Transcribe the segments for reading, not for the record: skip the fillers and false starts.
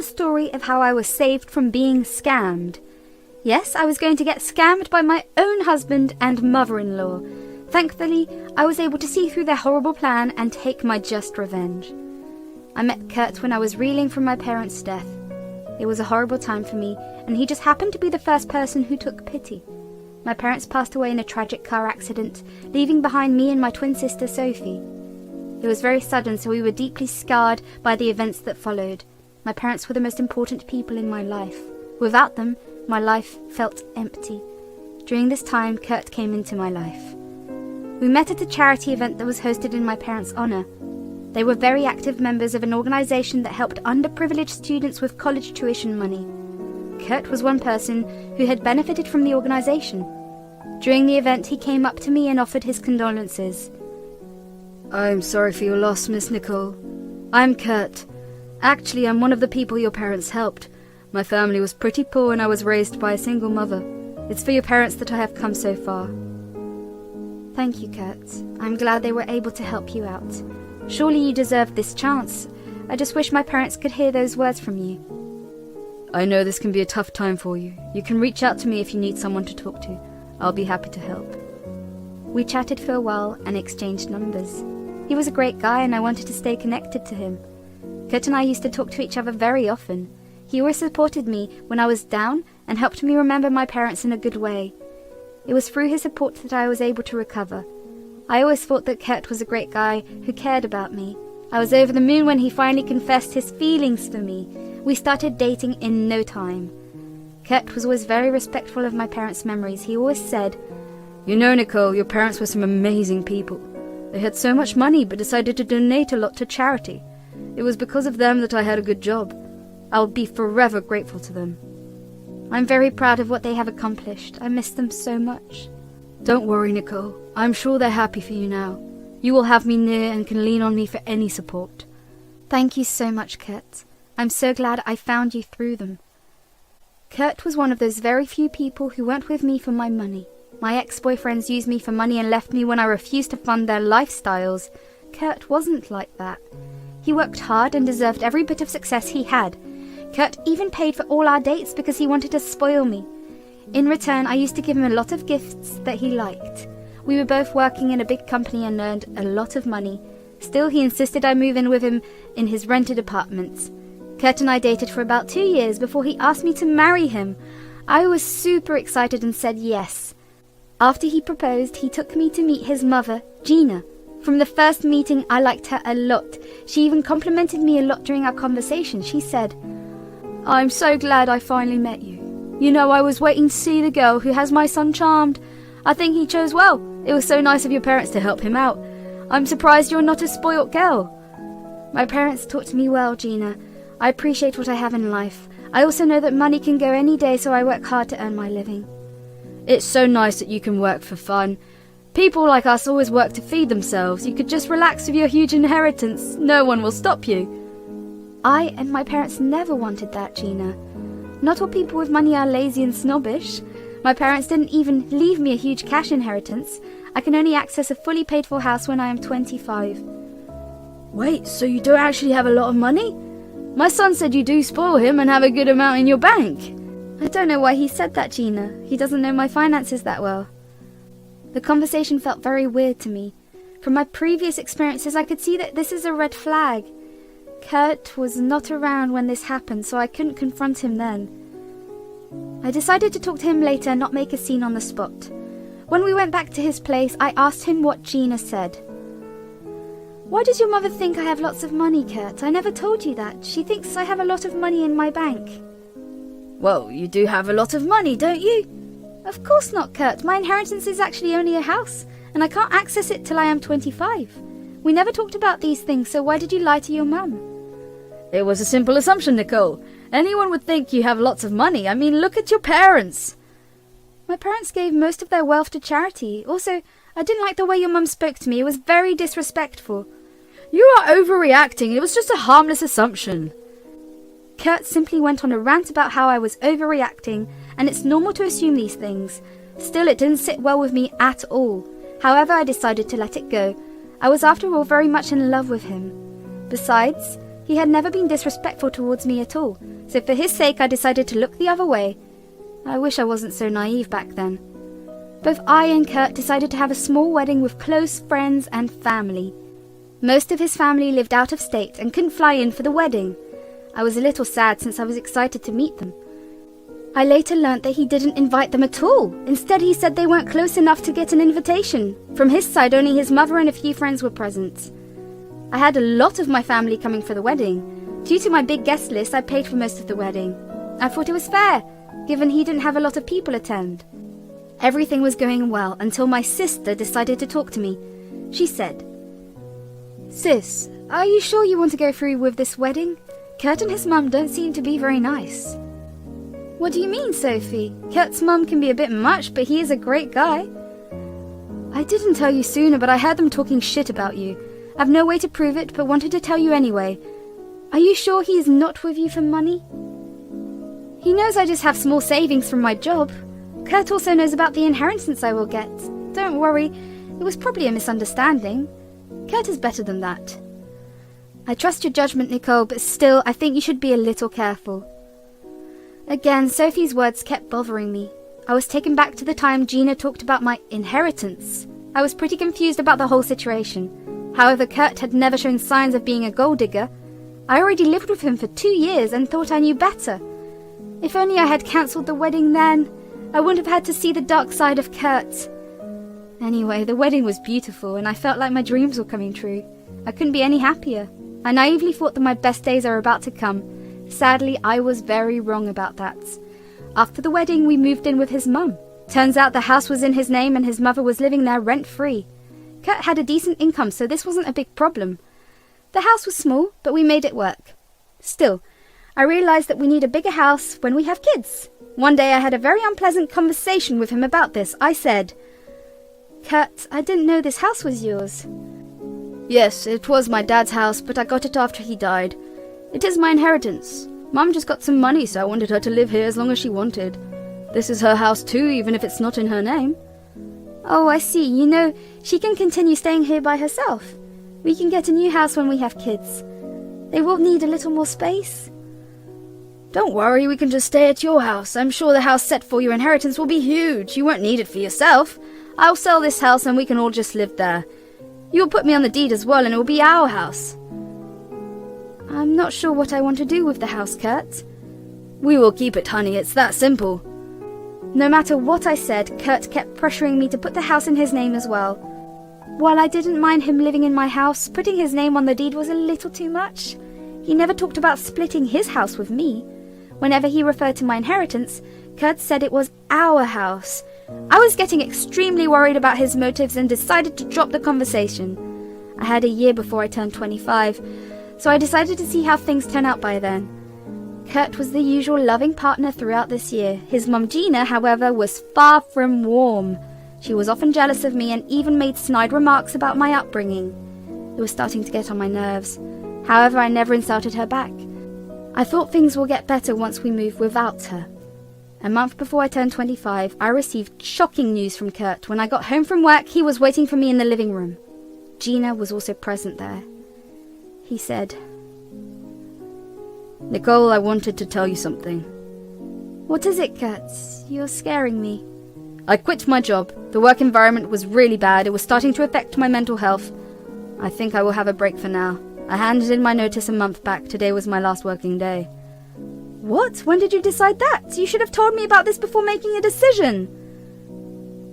The story of how I was saved from being scammed. Yes, I was going to get scammed by my own husband and mother-in-law. Thankfully, I was able to see through their horrible plan and take my just revenge. I met Kurt when I was reeling from my parents' death. It was a horrible time for me, and he just happened to be the first person who took pity. My parents passed away in a tragic car accident, leaving behind me and my twin sister Sophie. It was very sudden, so we were deeply scarred by the events that followed. My parents were the most important people in my life. Without them, my life felt empty. During this time, Kurt came into my life. We met at a charity event that was hosted in my parents' honor. They were very active members of an organization that helped underprivileged students with college tuition money. Kurt was one person who had benefited from the organization. During the event, he came up to me and offered his condolences. I'm sorry for your loss, Miss Nicole. I'm Kurt. Actually, I'm one of the people your parents helped. My family was pretty poor and I was raised by a single mother. It's for your parents that I have come so far. Thank you, Kurt. I'm glad they were able to help you out. Surely you deserved this chance. I just wish my parents could hear those words from you. I know this can be a tough time for you. You can reach out to me if you need someone to talk to. I'll be happy to help. We chatted for a while and exchanged numbers. He was a great guy and I wanted to stay connected to him. Kurt and I used to talk to each other very often. He always supported me when I was down and helped me remember my parents in a good way. It was through his support that I was able to recover. I always thought that Kurt was a great guy who cared about me. I was over the moon when he finally confessed his feelings for me. We started dating in no time. Kurt was always very respectful of my parents' memories. He always said, "You know, Nicole, your parents were some amazing people. They had so much money but decided to donate a lot to charity. It was because of them that I had a good job. I'll be forever grateful to them." I'm very proud of what they have accomplished. I miss them so much. Don't worry, Nicole. I'm sure they're happy for you now. You will have me near and can lean on me for any support. Thank you so much, Kurt. I'm so glad I found you through them. Kurt was one of those very few people who weren't with me for my money. My ex-boyfriends used me for money and left me when I refused to fund their lifestyles. Kurt wasn't like that. He worked hard and deserved every bit of success he had. Kurt even paid for all our dates because he wanted to spoil me. In return, I used to give him a lot of gifts that he liked. We were both working in a big company and earned a lot of money. Still, he insisted I move in with him in his rented apartments. Kurt and I dated for about 2 years before he asked me to marry him. I was super excited and said yes. After he proposed, he took me to meet his mother, Gina. From the first meeting, I liked her a lot. She even complimented me a lot during our conversation. She said, "I'm so glad I finally met you. You know, I was waiting to see the girl who has my son charmed. I think he chose well. It was so nice of your parents to help him out. I'm surprised you're not a spoilt girl." My parents taught me well, Gina. I appreciate what I have in life. I also know that money can go any day, so I work hard to earn my living. It's so nice that you can work for fun. People like us always work to feed themselves. You could just relax with your huge inheritance. No one will stop you. I and my parents never wanted that, Gina. Not all people with money are lazy and snobbish. My parents didn't even leave me a huge cash inheritance. I can only access a fully paid for house when I am 25. Wait, so you don't actually have a lot of money? My son said you do spoil him and have a good amount in your bank. I don't know why he said that, Gina. He doesn't know my finances that well. The conversation felt very weird to me. From my previous experiences, I could see that this is a red flag. Kurt was not around when this happened, so I couldn't confront him then. I decided to talk to him later and not make a scene on the spot. When we went back to his place, I asked him what Gina said. "Why does your mother think I have lots of money, Kurt? I never told you that. She thinks I have a lot of money in my bank." Well, you do have a lot of money, don't you? Of course not, Kurt. My inheritance is actually only a house, and I can't access it till I am 25. We never talked about these things, so why did you lie to your mum? It was a simple assumption, Nicole. Anyone would think you have lots of money. I mean, look at your parents. My parents gave most of their wealth to charity. Also, I didn't like the way your mum spoke to me. It was very disrespectful. You are overreacting. It was just a harmless assumption. Kurt simply went on a rant about how I was overreacting, and it's normal to assume these things. Still, it didn't sit well with me at all. However, I decided to let it go. I was, after all, very much in love with him. Besides, He had never been disrespectful towards me at all, so for his sake I decided to look the other way. I wish I wasn't so naive back then. Both I and Kurt decided to have a small wedding with close friends and family. Most of his family lived out of state and couldn't fly in for the wedding. I was a little sad since I was excited to meet them. I later learnt that he didn't invite them at all. Instead, he said they weren't close enough to get an invitation. From his side, only his mother and a few friends were present. I had a lot of my family coming for the wedding. Due to my big guest list, I paid for most of the wedding. I thought it was fair, given he didn't have a lot of people attend. Everything was going well until my sister decided to talk to me. She said, "Sis, are you sure you want to go through with this wedding? Kurt and his mum don't seem to be very nice." "What do you mean, Sophie? Kurt's mum can be a bit much, but he is a great guy." "I didn't tell you sooner, but I heard them talking shit about you. I've no way to prove it, but wanted to tell you anyway. Are you sure he is not with you for money?" "He knows I just have small savings from my job. Kurt also knows about the inheritance I will get. Don't worry, it was probably a misunderstanding. Kurt is better than that." "I trust your judgment, Nicole, but still, I think you should be a little careful." Again, Sophie's words kept bothering me. I was taken back to the time Gina talked about my inheritance. I was pretty confused about the whole situation. However, Kurt had never shown signs of being a gold digger. I already lived with him for 2 years and thought I knew better. If only I had cancelled the wedding then, I wouldn't have had to see the dark side of Kurt. Anyway, the wedding was beautiful and I felt like my dreams were coming true. I couldn't be any happier. I naively thought that my best days are about to come. Sadly, I was very wrong about that. After the wedding, we moved in with his mum. Turns out the house was in his name and his mother was living there rent-free. Kurt had a decent income, so this wasn't a big problem. The house was small, but we made it work. Still, I realised that we need a bigger house when we have kids. One day I had a very unpleasant conversation with him about this. I said, "Kurt, I didn't know this house was yours." "Yes, it was my dad's house, but I got it after he died. It is my inheritance. Mum just got some money, so I wanted her to live here as long as she wanted. This is her house too, even if it's not in her name." "Oh, I see. You know, she can continue staying here by herself. We can get a new house when we have kids. They will need a little more space." "Don't worry, we can just stay at your house. I'm sure the house set for your inheritance will be huge. You won't need it for yourself. I'll sell this house and we can all just live there. You will put me on the deed as well and it will be our house." "I'm not sure what I want to do with the house, Kurt." "We will keep it, honey. It's that simple." No matter what I said, Kurt kept pressuring me to put the house in his name as well. While I didn't mind him living in my house, putting his name on the deed was a little too much. He never talked about splitting his house with me. Whenever he referred to my inheritance, Kurt said it was our house. I was getting extremely worried about his motives and decided to drop the conversation. I had a year before I turned 25, so I decided to see how things turn out by then. Kurt was the usual loving partner throughout this year. His mum Gina, however, was far from warm. She was often jealous of me and even made snide remarks about my upbringing. It was starting to get on my nerves. However, I never insulted her back. I thought things will get better once we move without her. A month before I turned 25, I received shocking news from Kurt. When I got home from work, he was waiting for me in the living room. Gina was also present there. He said, "Nicole, I wanted to tell you something." "What is it, Kurt? You're scaring me." "I quit my job. The work environment was really bad. It was starting to affect my mental health. I think I will have a break for now. I handed in my notice a month back. Today was my last working day." "What? When did you decide that? You should have told me about this before making a decision."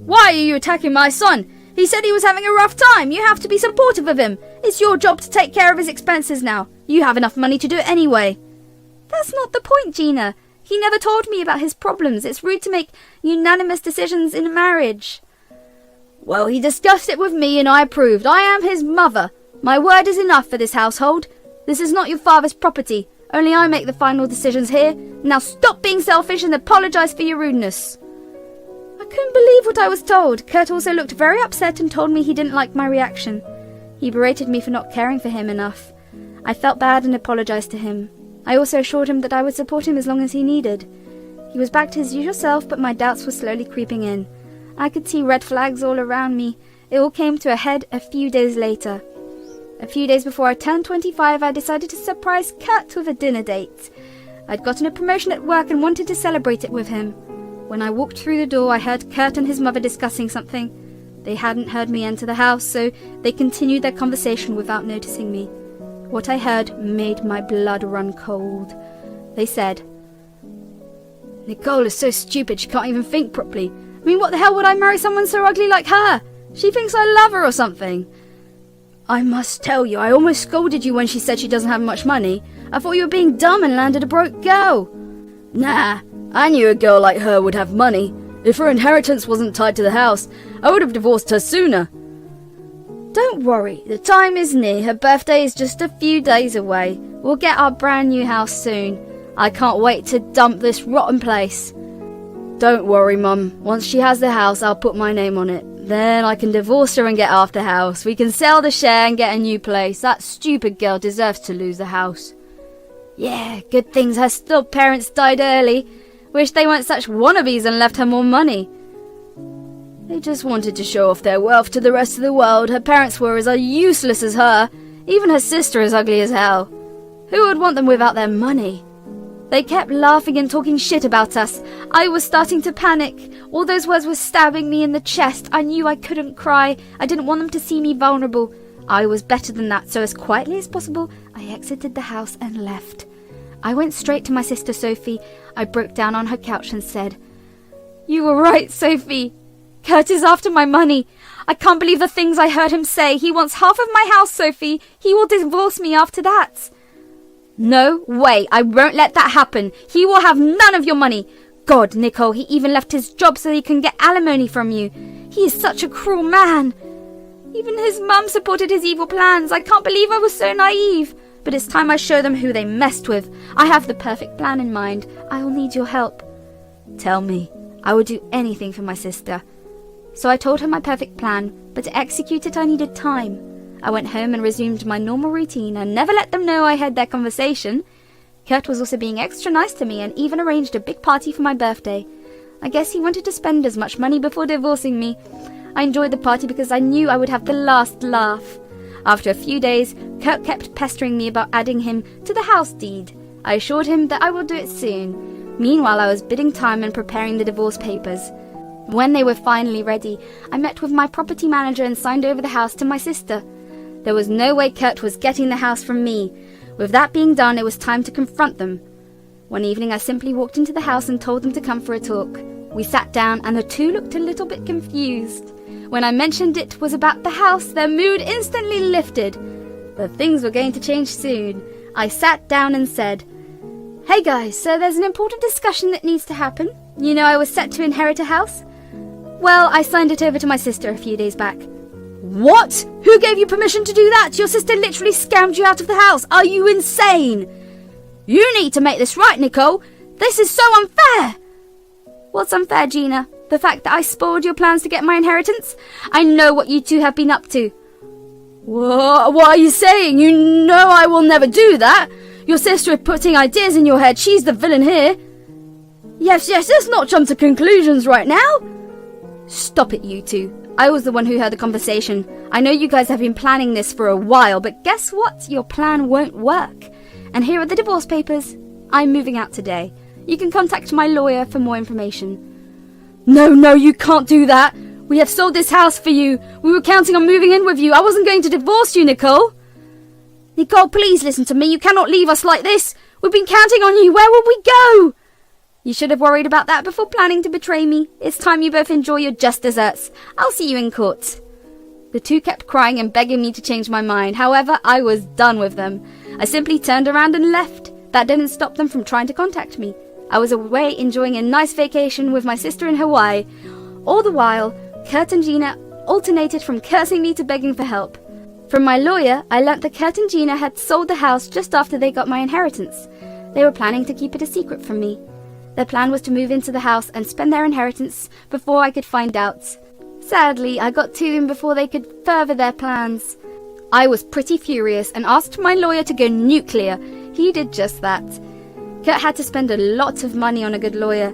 "Why are you attacking my son? He said he was having a rough time. You have to be supportive of him. It's your job to take care of his expenses now. You have enough money to do it anyway." "That's not the point, Gina. He never told me about his problems. It's rude to make unanimous decisions in a marriage." "Well, he discussed it with me and I approved. I am his mother. My word is enough for this household. This is not your father's property. Only I make the final decisions here. Now stop being selfish and apologize for your rudeness." I couldn't believe what I was told. Kurt also looked very upset and told me he didn't like my reaction. He berated me for not caring for him enough. I felt bad and apologized to him. I also assured him that I would support him as long as he needed. He was back to his usual self, but my doubts were slowly creeping in. I could see red flags all around me. It all came to a head a few days later. A few days before I turned 25, I decided to surprise Kurt with a dinner date. I'd gotten a promotion at work and wanted to celebrate it with him. When I walked through the door, I heard Kurt and his mother discussing something. They hadn't heard me enter the house, so they continued their conversation without noticing me. What I heard made my blood run cold. They said, Nicole is so stupid she can't even think properly. I mean, what the hell would I marry someone so ugly like her? She thinks I love her or something. I must tell you, I almost scolded you when she said she doesn't have much money. I thought you were being dumb and landed a broke girl. Nah, I knew a girl like her would have money. If her inheritance wasn't tied to the house, I would have divorced her sooner. Don't worry, the time is near. Her birthday is just a few days away. We'll get our brand new house soon. I can't wait to dump this rotten place. Don't worry, Mum. Once she has the house, I'll put my name on it. Then I can divorce her and get half the house. We can sell the share and get a new place. That stupid girl deserves to lose the house. Yeah, good things her stub parents died early. Wish they weren't such wannabes and left her more money. They just wanted to show off their wealth to the rest of the world. Her parents were as useless as her. Even her sister is ugly as hell. Who would want them without their money? They kept laughing and talking shit about us. I was starting to panic. All those words were stabbing me in the chest. I knew I couldn't cry. I didn't want them to see me vulnerable. I was better than that, so as quietly as possible, I exited the house and left. I went straight to my sister Sophie. I broke down on her couch and said, "You were right, Sophie. Kurt is after my money. I can't believe the things I heard him say. He wants half of my house, Sophie. He will divorce me after that." "No way, I won't let that happen. He will have none of your money. God, Nicole, he even left his job so he can get alimony from you. He is such a cruel man. Even his mum supported his evil plans. I can't believe I was so naive. But it's time I show them who they messed with. I have the perfect plan in mind. I will need your help." "Tell me. I would do anything for my sister." So I told her my perfect plan, but to execute it I needed time. I went home and resumed my normal routine and never let them know I heard their conversation. Kurt was also being extra nice to me and even arranged a big party for my birthday. I guess he wanted to spend as much money before divorcing me. I enjoyed the party because I knew I would have the last laugh. After a few days, Kurt kept pestering me about adding him to the house deed. I assured him that I will do it soon. Meanwhile, I was bidding time and preparing the divorce papers. When they were finally ready, I met with my property manager and signed over the house to my sister. There was no way Kurt was getting the house from me. With that being done, it was time to confront them. One evening, I simply walked into the house and told them to come for a talk. We sat down and the two looked a little bit confused. When I mentioned it was about the house, their mood instantly lifted. But things were going to change soon. I sat down and said, "Hey guys, so there's an important discussion that needs to happen. You know I was set to inherit a house? Well, I signed it over to my sister a few days back." "What? Who gave you permission to do that? Your sister literally scammed you out of the house. Are you insane? You need to make this right, Nicole. This is so unfair." "What's unfair, Gina? The fact that I spoiled your plans to get my inheritance? I know what you two have been up to." What are you saying? You know I will never do that. Your sister is putting ideas in your head. She's the villain here. Yes, let's not jump to conclusions right now. "Stop it, you two. I was the one who heard the conversation. I know you guys have been planning this for a while, but guess what? Your plan won't work. And here are the divorce papers. I'm moving out today. You can contact my lawyer for more information." No, you can't do that. We have sold this house for you. We were counting on moving in with you. I wasn't going to divorce you, Nicole. Nicole, please listen to me. You cannot leave us like this. We've been counting on you. Where will we go? "You should have worried about that before planning to betray me. It's time you both enjoy your just desserts. I'll see you in court." The two kept crying and begging me to change my mind. However, I was done with them. I simply turned around and left. That didn't stop them from trying to contact me. I was away enjoying a nice vacation with my sister in Hawaii. All the while, Kurt and Gina alternated from cursing me to begging for help. From my lawyer, I learnt that Kurt and Gina had sold the house just after they got my inheritance. They were planning to keep it a secret from me. Their plan was to move into the house and spend their inheritance before I could find out. Sadly, I got to them before they could further their plans. I was pretty furious and asked my lawyer to go nuclear. He did just that. Kurt had to spend a lot of money on a good lawyer.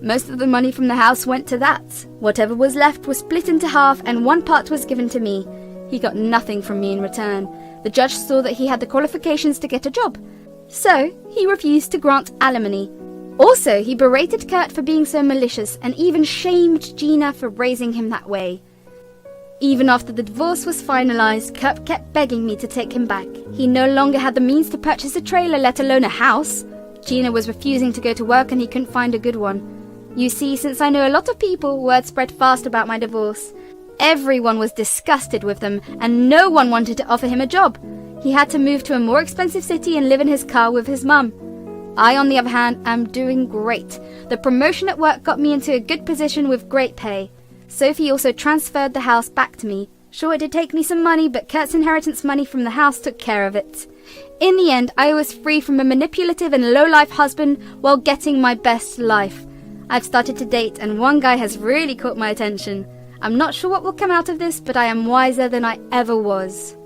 Most of the money from the house went to that. Whatever was left was split into half and one part was given to me. He got nothing from me in return. The judge saw that he had the qualifications to get a job, so he refused to grant alimony. Also, he berated Kurt for being so malicious and even shamed Gina for raising him that way. Even after the divorce was finalized, Kurt kept begging me to take him back. He no longer had the means to purchase a trailer, let alone a house. Gina was refusing to go to work and he couldn't find a good one. You see, since I know a lot of people, word spread fast about my divorce. Everyone was disgusted with them and no one wanted to offer him a job. He had to move to a more expensive city and live in his car with his mum. I, on the other hand, am doing great. The promotion at work got me into a good position with great pay. Sophie also transferred the house back to me. Sure, it did take me some money, but Kurt's inheritance money from the house took care of it. In the end, I was free from a manipulative and low-life husband while getting my best life. I've started to date and one guy has really caught my attention. I'm not sure what will come out of this, but I am wiser than I ever was.